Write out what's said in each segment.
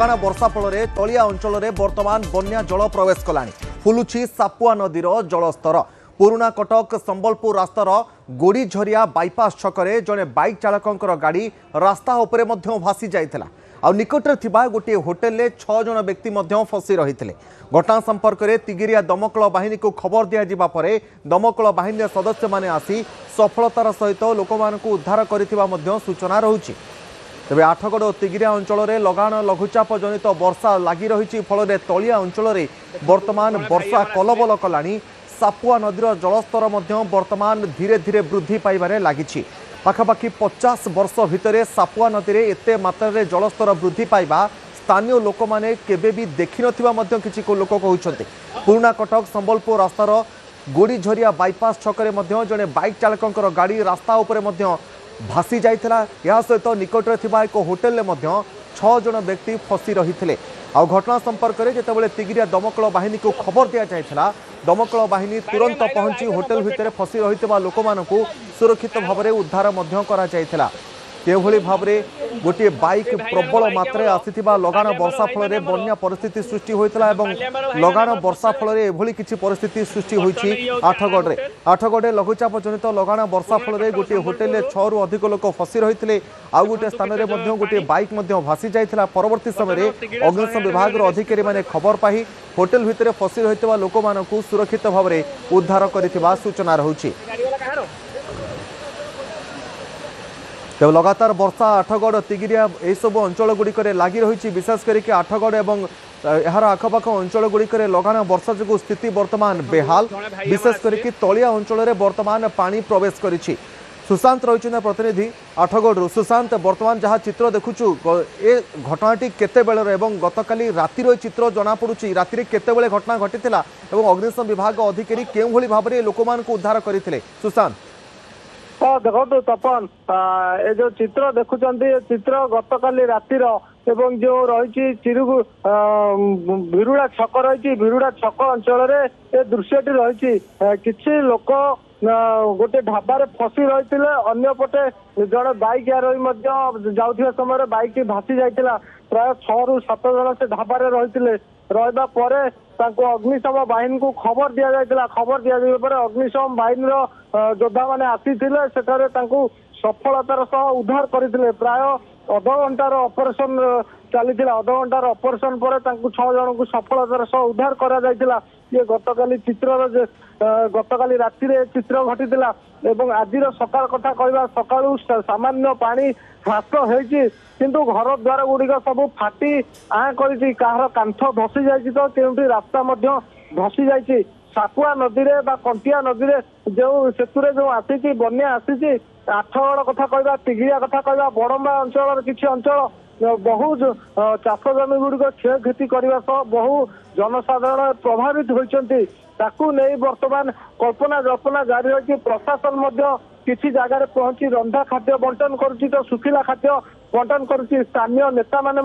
लगाण वर्षा फल तलिया अंचल में बर्तमान बन्या जल प्रवेश कलानी फुलुछि सापुआ नदीर जलस्तर पुराना कटक संबलपुर रास्तार गोड़ीझरिया बाईपास छकरे जड़े बाइक चालकर गाड़ी रास्ता उपरे भासी जाइथिला आ निकटरे थिबा गोटे होटेल में 6 जन व्यक्ति फसी रही घटना संपर्क में तिगिरिया दमकल बाहिनी को खबर दिया पर दमकल बाहिनी सदस्य माने आसी सफलतार सहित लोक उद्धार करिथिबा सूचना रहुछि। तेज आठगड़ और तिगिरिया अंचल में लगाण लघुचाप जनित वर्षा लगी रही फल तलिया अंचल में बर्तमान वर्षा कलबल कलानी सापुआ नदीर जलस्तर बर्तमान धीरे धीरे वृद्धि पाइबारे लागिछि। पाखापाखि 50 वर्ष भितर सापुआ नदी में एते मात्रा जलस्तर वृद्धि पाइबा स्थानीय लोक मैंने केबे भी देखि नथिबा किछि लोक कहउछन्ते। पुराना कटक संबलपुर रास्तार गोड़ीझरिया बाईपास छकरे जड़े बाइक चालकर गाड़ी रास्ता उपरे भासी जाइथिला। या सहित निकटरे थिबा एक होटेल में 6 जन व्यक्ति फसी रही आ घटना संपर्क में जितेबाला तिगिरिया दमकल बाहिनी को खबर दि जाइथिला दमकल बाहिनी तुरंत पहुंची होटेल भितर फसी रही लोक सुरक्षित भाव में उद्धार करा जाइथिला। केभली भाव में गोटे बाइक प्रबल मात्रा आसीथिबा लगाण वर्षा फल बन्या परिस्थिति सृष्टि होइतिला एवं लगाण वर्षा फल एभली किछि परिस्थिति सृष्टि होइछि। आठगड़े लघुचाप जनित लगाण वर्षा फल गोटे होटेल में 6 रु अधिक लोक फसी रही आउ गोटे स्थान में गोटे बाइक भासी जाइथिला। परवर्ती समय अग्निशम विभाग अधिकारी माने खबर पाई होटेल भितर फसी रही लोक सुरक्षित भाव में उद्धार करिथिबा सूचना रहुछि। तेज लगातार वर्षा आठगड़ तिगिरिया यह सब अंचल गुड़िक लगी रही विशेष करके आठगड़ और यार आखपाख अंचल गुड़िक लगाण वर्षा जो स्थिति बर्तमान बेहाल विशेष करके तलिया अंचल में बर्तमान पानी प्रवेश करिछि। सुशांत रही प्रतिनिधि आठगड़ सुशांत बर्तमान जहाँ चित्र देखुचु ए घटनाटी केते बेलर एवं गतकाली रातिर चित्र जना पड़ुछि राति केते बेले घटना घटिथिला एवं अग्निशम विभाग अधिकारी केउ भली भाव में लोक उद्धार करथिले। सुशांत हाँ देखो तपन ए जो चित्र देखुं चित्र गतकाली रातिर एवं जो रही चिरुगु भिरुड़ा छक रही भिरुड़ा छक अंचल ए दृश्यटी रही किछि लोक गोटे ढाबार फसी रही अंपटे जड़े बाइक आरोही जाऊा समय बाइक भासी जाइथिला प्राय 6 रु 7 जन से ढाबार रही रहा पर अग्निशम बाहिनी को खबर दि जाइथिला। खबर दि अग्निशम बाहिनी योद्धा मैंने आसी सफलतार सह उद्धार करते प्राय अध घंटार ऑपरेशन चली अध घंटार ऑपरेशन पर 6 जन को सफलतार सह उद्धार करा जाइथिला। ये गतकाली चित्र गतकाली राति चित्र घटीला एवं आज सकाल कथा कहवा सकाळू सामान्य पानी ह्रास होइछि किंतु घर द्वार गुड़िक सब फाटी आँ कर कहार कांथ धसी जाइछि तो केउंठी रास्ता मध्य धसी जाइछि। सापुआ नदी रे बा कंटिया नदी रे जो सेतुरे जो आसी बन्या आसी आठगड़ कथा कहवा तिगिरिया कथा कहवा बड़म्बा अंचल किछि अंचल बहु चाष जमी गुड़िक क्षयक्षति करने सह बहु जनसाधारण प्रभावित होइछन्ति ताकू नहीं बर्तमान कल्पना जल्पना जारी रही प्रशासन किसी जगार पहुंची रंधा खाद्य बंटन करुच्ची तो सुखिला खाद्य बंटन करुच्ची स्थानीय नेता माने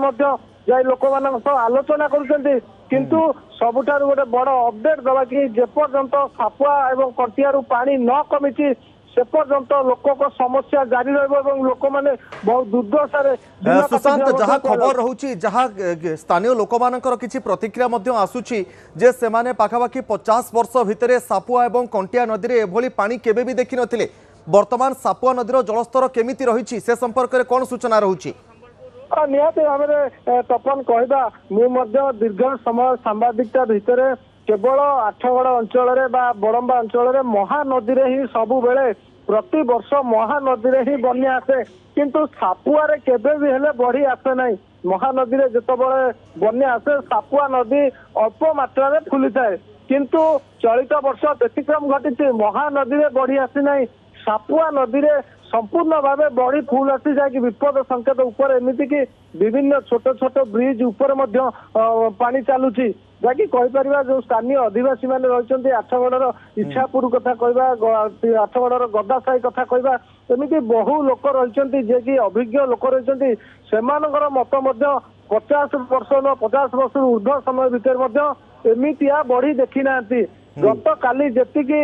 जाई लोक आलोचना करुछन्ति किंतु सबुठारु गोटे बड़ अपडेट दवा कि जेपर्यंत सापुआ एवं कंटियारू पानी न कमिची से पर्यंत लोक समस्या जारी रही लोक मैंने बहुत दुर्दशा। सुशांत जहाँ खबर रहुछि जहाँ स्थानीय लोक मानकर किछि प्रतिक्रिया आसुछि जे सेमाने पाखापाखि 50 वर्ष भितर सापुआ एवं कंटिया नदी में एभली पानी केबे भी देखि नथिले बर्तमान सापुआ नदीर जलस्तर केमिति रहिछि से संपर्क में कौन सूचना रहुछि? निहाती भाव में तपन कहवा मुझे दीर्घ समय सांबादिकता भितर केवल आठगड़ अंचल बड़म्बा अंचल महानदी ही सबु बेले प्रति वर्ष महानदी ही बन्या आसे किंतु सापुआ रे केबे भी हेले बढ़ी आसे नहीं। महानदी रे जेतेबेले बन्या आसे सापुआ नदी अल्प मात्रा रे फुली थाए किंतु चलित वर्ष व्यतिक्रम घटी महानदी रे बढ़ी आसी नहीं। सापुआ नदी रे संपूर्ण भाव बढ़ी फुल आसी जाए विपद संकेत ऊपर एमती कि विभिन्न छोट छोट ब्रिज ऊपर पानी चलुची जहाँकि कहीपर जो स्थानीय अधिवासी मैंने रही आठगड़ इच्छापुर कथा कहवा आठगड़ गदासाई कथा कहवा एमती बहु लोक रही जे कि अभिज्ञ लोक रही से मत 50 वर्ष 50 वर्ष ऊर्ध्व समय भितर एमतिया बढ़ी देखी ना ଗତକାଲି ଯେତିକି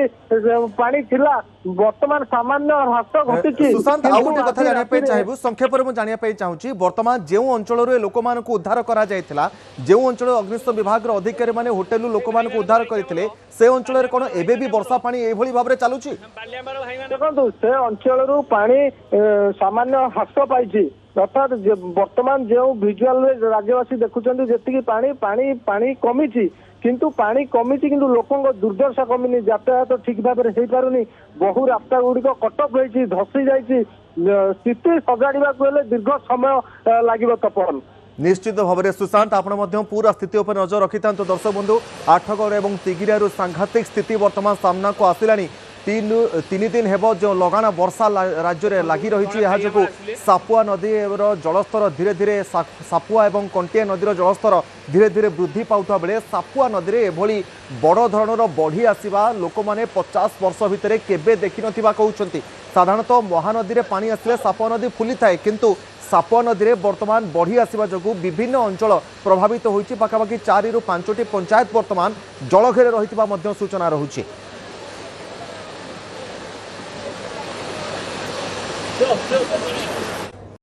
ପାଣି ଥିଲା ବର୍ତ୍ତମାନ ସାମାନ୍ୟ ହ୍ରାସ ଘଟିଛି। ସୁଶାନ୍ତ ଆଉ ଗୋଟେ କଥା ଜାଣିବା ପାଇଁ ଚାହିଁବୁ ସଂକ୍ଷେପରେ ମୁଁ ଜାଣିବା ପାଇଁ ଚାହୁଁଛି ବର୍ତ୍ତମାନ ଯେଉଁ ଅଞ୍ଚଳରୁ ଲୋକମାନଙ୍କୁ ଉଦ୍ଧାର କରାଯାଇଥିଲା ଯେଉଁ ଅଞ୍ଚଳ ଅଗ୍ନିଶମ ବିଭାଗର ଅଧିକାରୀ ମାନେ ହୋଟେଲରୁ ଲୋକମାନଙ୍କୁ ଉଦ୍ଧାର କରିଥିଲେ ସେ ଅଞ୍ଚଳରେ କ'ଣ ଏବେ ବି ବର୍ଷା ପାଣି ଏଇଭଳି ଭାବରେ ଚାଲୁଛି? ଦେଖନ୍ତୁ ସେ ଅଞ୍ଚଳରୁ ପାଣି ସାମାନ୍ୟ ହ୍ରାସ ପାଇଛି ଅର୍ଥାତ୍ ବର୍ତ୍ତମାନ ଯେଉଁ ଭିଜୁଆଲରେ ରାଜ୍ୟବାସୀ ଦେଖୁଛନ୍ତି ଯେତିକି ପାଣି ପାଣି ପାଣି କମିଛି କିନ୍ତୁ ପାଣି କମିଛି କିନ୍ତୁ ଲୋକଙ୍କ ଦୁର୍ଦ୍ଦଶା କମିନି ଯାତାୟାତ ଠିକ ଭାବରେ ହେଇପାରୁନି ବହୁ ରାସ୍ତା ଗୁଡିକ କଟଅଫ ହେଇଛି ଧସି ଯାଇଛି ସ୍ଥିତି ସଜାଡ଼ିବାକୁ ହେଲେ ଦୀର୍ଘ ସମୟ ଲାଗିବ ତପନ। निश्चित भाव में सुशांत आपण पूरा स्थिति उपर नजर रखि था दर्शक बंधु आठगड़ और तिगिरियारू सांघातिक स्थिति वर्तमान सामना को आसला तीन दिन हेब जो लगाण वर्षा राज्य में लगी रही है जो सापुआ नदी जलस्तर धीरे धीरे सापुआ और कंटिया नदीर जलस्तर धीरे धीरे वृद्धि पाउता बेले सापुआ नदी में एभली बड़ धरणर बढ़ी आसवा लोक मैंने 50 वर्ष भितर केबे देखि नथिबा कहउछंती। साधारणतः महानदी में पानी आसिले सापुआ नदी फुली थाए किंतु सापुआ नदी में वर्तमान बढ़ी आसवा जो विभिन्न अंचल प्रभावित होइछि पाखापाखि 4 ରୁ 5ଟି पंचायत वर्तमान जलघेरे रही सूचना रहुछि। Go.